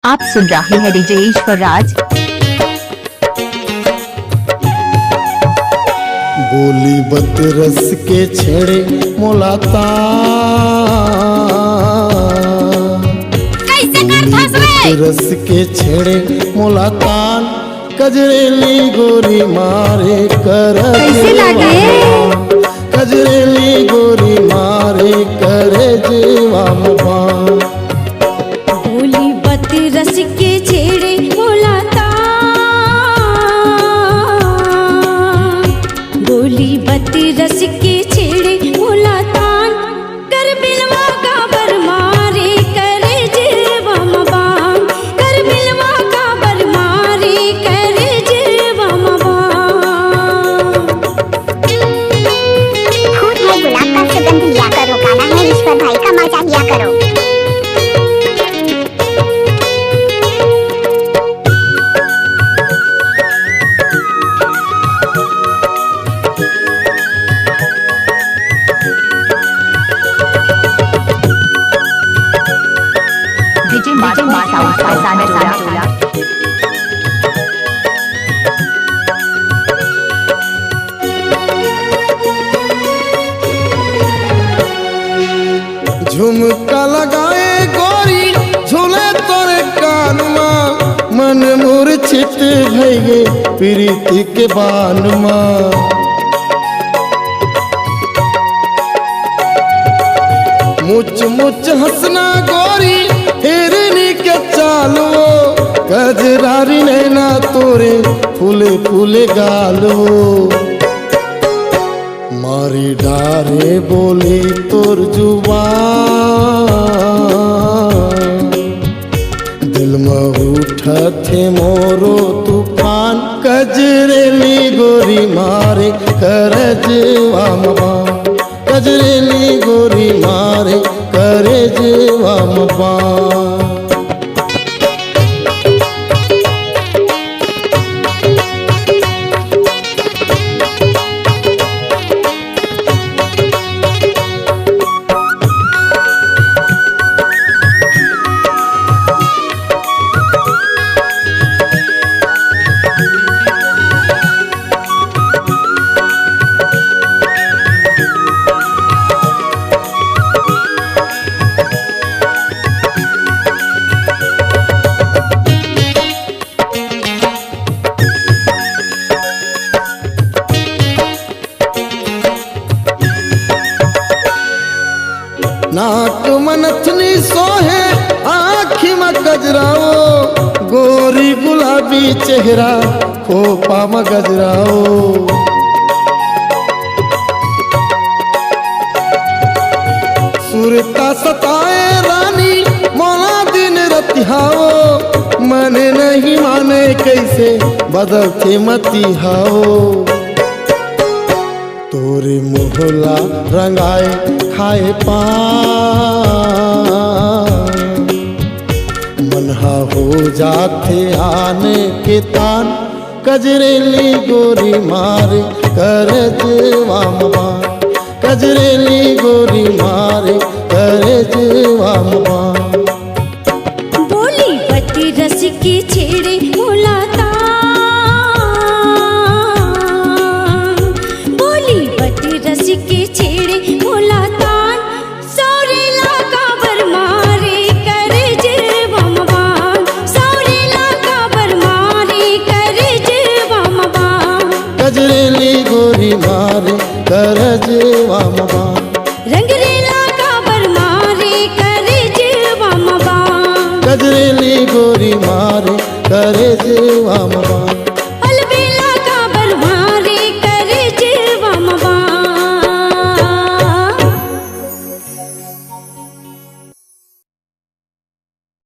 आप सुन रहे हैं डीजे ईश्वर राज। बोली बत रस के छेड़े मोलाता, बोली बत रस के छेड़े मोलातान, कजरेली गोरी मारे कर कजरेली गोरी मारे करे जीवा मुबान। बोली बत रस के छेड़े मोलाता, बोली बत रस के छेड़े मोलातान, कर बिलवा का बर मारे करे जीवा मबान, कर बिलवा का बर मारे करे जीवा मबान। फूल है गुलाब का सुगंध लिया करो, गाना है ईश्वर भाई का मजा लिया करो। डीजे मासा झुमका लगाए गोरी झूले तोरे कानमा, मन मूर्छित भइगे प्रीति के बानमा। मुच मुच हंसना गोरी हिरनी के चालो, गजरारी नैना तोरे फूले फूले गालो। मारी डारे बोली तोर जुबान, दिल में उठथे मोरो तूफान, कजरेली गोरी मारे करे जीवा मुबान, कजरेली गोरी मारे करे जीवा मुबान। नाक मनथनी सोहे आँखी में गजराओ, गोरी गुलाबी चेहरा खोपा में गजराओ। सुरता सताए रानी मोला दिन रतिहाओ, मने नहीं माने कैसे बदलते मतिहाओ। तोरे मोहला रंगाए खाए पान, मनहा हो जाते आने के तान, कजरेली गोरी मारे कर जीवा मुबान, कजरेली गोरी मारे कर जीवा मुबान। बोली बत रस के छेड़े मोलाता, बोली बत रस के छेड़े मोलातान, सौरेला का बर मारे करे जीवा मुबान, सौरेला का बर मारे करे जीवा मुबान। कजरेली गोरी मारे कर जीवा मुबान, रंगरेला का बर मारे करे जीवा मुबान, कजरेली गोरी मारे करे जीवा मुबान।